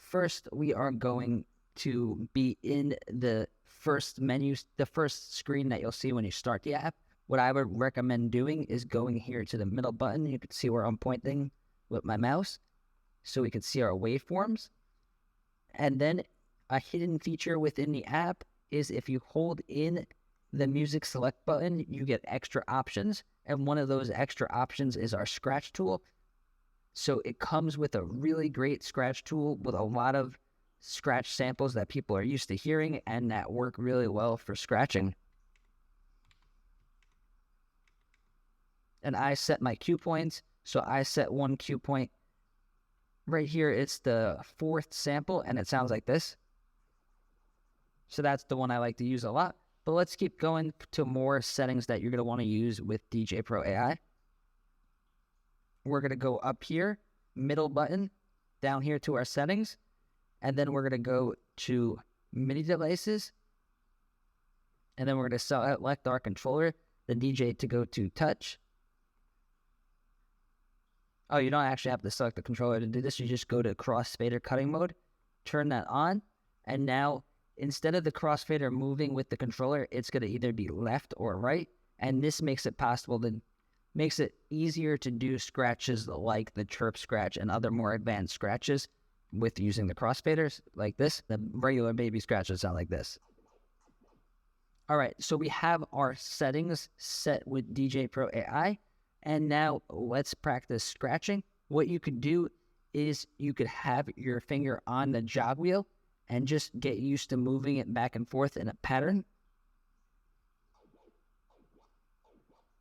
first we are going to be in the first menu, the first screen that you'll see when you start the app. What I would recommend doing is going here to the middle button. You can see where I'm pointing with my mouse, so we can see our waveforms. And then a hidden feature within the app is if you hold in the music select button, you get extra options. And one of those extra options is our scratch tool. So it comes with a really great scratch tool with a lot of scratch samples that people are used to hearing and that work really well for scratching. And I set my cue points. So I set one cue point right here. It's the 4th sample and it sounds like this. So that's the one I like to use a lot. But let's keep going to more settings that you're going to want to use with Djay Pro AI. We're going to go up here, middle button, down here to our settings. And then we're going to go to MIDI devices. And then we're going to select our controller, the DJ, to go to touch. Oh, you don't actually have to select the controller to do this. You just go to crossfader cutting mode, turn that on, and now instead of the crossfader moving with the controller, it's going to either be left or right, and this makes it possible to makes it easier to do scratches like the chirp scratch and other more advanced scratches with using the crossfaders like this. The regular baby scratches sound like this. All right, so we have our settings set with Djay Pro AI. And now let's practice scratching. What you could do is you could have your finger on the jog wheel and just get used to moving it back and forth in a pattern.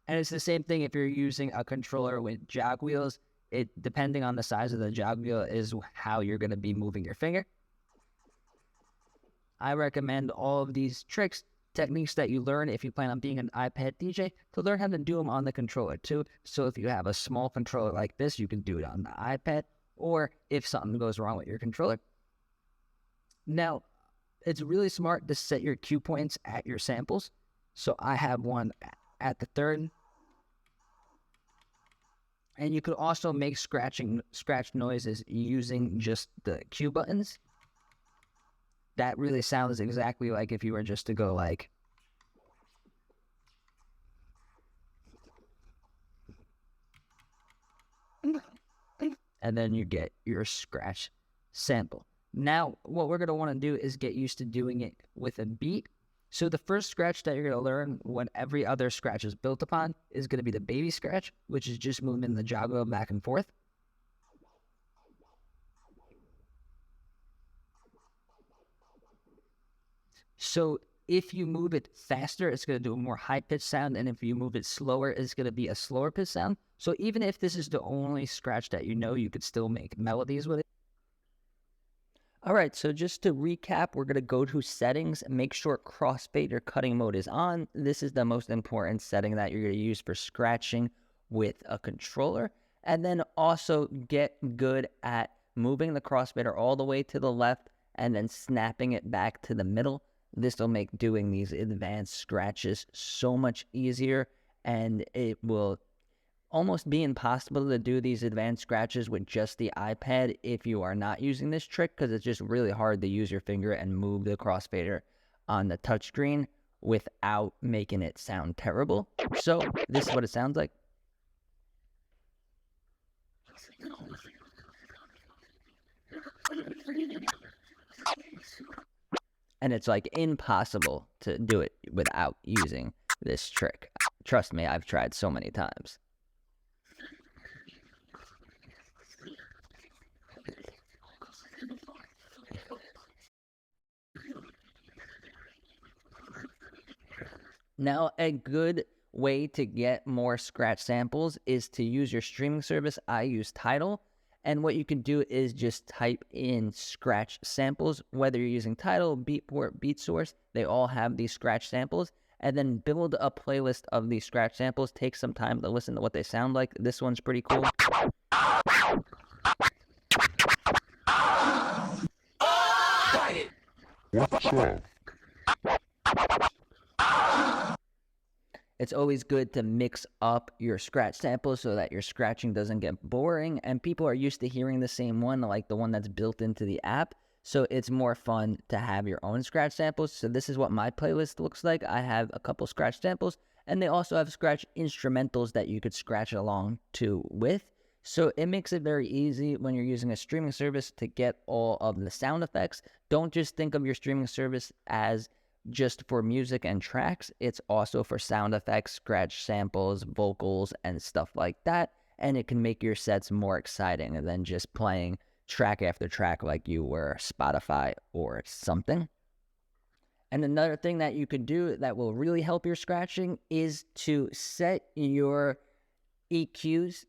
And it's the same thing if you're using a controller with jog wheels. It, depending on the size of the jog wheel, is how you're going to be moving your finger. I recommend all of these tricks, techniques that you learn if you plan on being an iPad DJ, to learn how to do them on the controller too. So if you have a small controller like this, you can do it on the iPad, or if something goes wrong with your controller. Now, it's really smart to set your cue points at your samples. So I have one at the 3rd. And you could also make scratch noises using just the cue buttons. That really sounds exactly like if you were just to go like. And then you get your scratch sample. Now, what we're going to want to do is get used to doing it with a beat. So the first scratch that you're going to learn when every other scratch is built upon is going to be the baby scratch, which is just moving the jog wheel back and forth. So if you move it faster, it's going to do a more high-pitched sound, and if you move it slower, it's going to be a slower-pitched sound. So even if this is the only scratch that you know, you could still make melodies with it. All right, so just to recap, we're going to go to settings, make sure crossfader cutting mode is on. This is the most important setting that you're going to use for scratching with a controller. And then also get good at moving the crossfader all the way to the left and then snapping it back to the middle. This will make doing these advanced scratches so much easier, and it will almost be impossible to do these advanced scratches with just the iPad if you are not using this trick, because it's just really hard to use your finger and move the crossfader on the touchscreen without making it sound terrible. So this is what it sounds like. And it's like impossible to do it without using this trick. Trust me, I've tried so many times. Now, a good way to get more scratch samples is to use your streaming service. I use Tidal. And what you can do is just type in scratch samples, whether you're using Tidal, Beatport, BeatSource, they all have these scratch samples, and then build a playlist of these scratch samples. Take some time to listen to what they sound like. This one's pretty cool. It's always good to mix up your scratch samples so that your scratching doesn't get boring and people are used to hearing the same one, like the one that's built into the app. So it's more fun to have your own scratch samples. So this is what my playlist looks like. I have a couple scratch samples, and they also have scratch instrumentals that you could scratch along to with. So it makes it very easy when you're using a streaming service to get all of the sound effects. Don't just think of your streaming service as just for music and tracks. It's also for sound effects, scratch samples, vocals, and stuff like that. And it can make your sets more exciting than just playing track after track like you were Spotify or something. And another thing that you could do that will really help your scratching is to set your EQs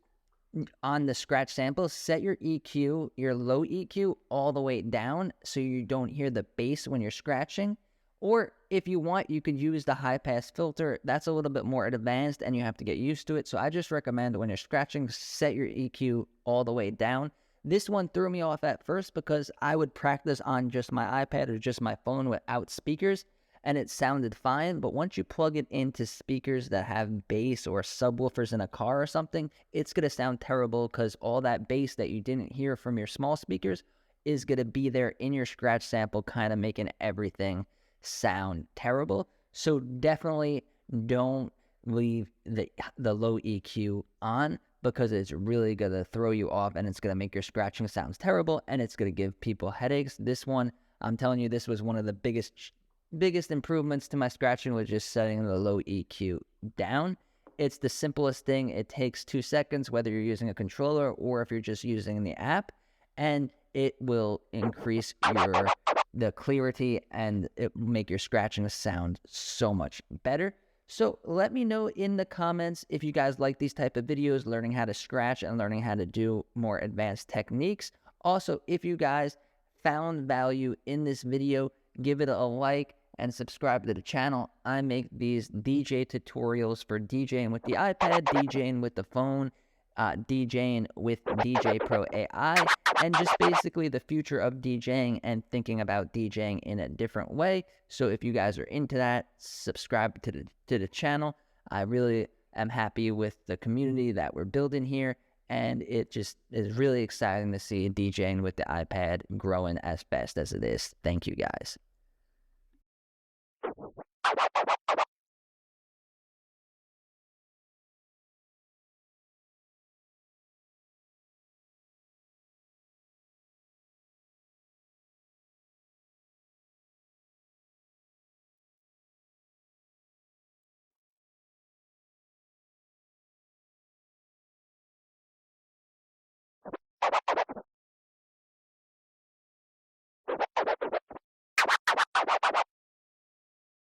on the scratch samples. Set your EQ, your low EQ, all the way down so you don't hear the bass when you're scratching. Or if you want, you could use the high pass filter. That's a little bit more advanced and you have to get used to it. So I just recommend when you're scratching, set your EQ all the way down. This one threw me off at first because I would practice on just my iPad or just my phone without speakers, and it sounded fine. But once you plug it into speakers that have bass or subwoofers in a car or something, it's going to sound terrible because all that bass that you didn't hear from your small speakers is going to be there in your scratch sample, kind of making everything sound terrible. So definitely don't leave the low EQ on, because it's really going to throw you off and it's going to make your scratching sounds terrible and it's going to give people headaches. This one, I'm telling you, this was one of the biggest improvements to my scratching, was just setting the low EQ down. It's the simplest thing. It takes 2 seconds, whether you're using a controller or if you're just using the app, and it will increase the clarity and it will make your scratching sound so much better. So let me know in the comments if you guys like these type of videos, learning how to scratch and learning how to do more advanced techniques. Also, if you guys found value in this video, give it a like and subscribe to the channel. I make these DJ tutorials for DJing with the iPad, DJing with the phone, DJing with Djay Pro AI, and just basically the future of DJing and thinking about DJing in a different way. So if you guys are into that, subscribe to the channel. I really am happy with the community that we're building here, and it just is really exciting to see DJing with the iPad growing as fast as it is. Thank you guys.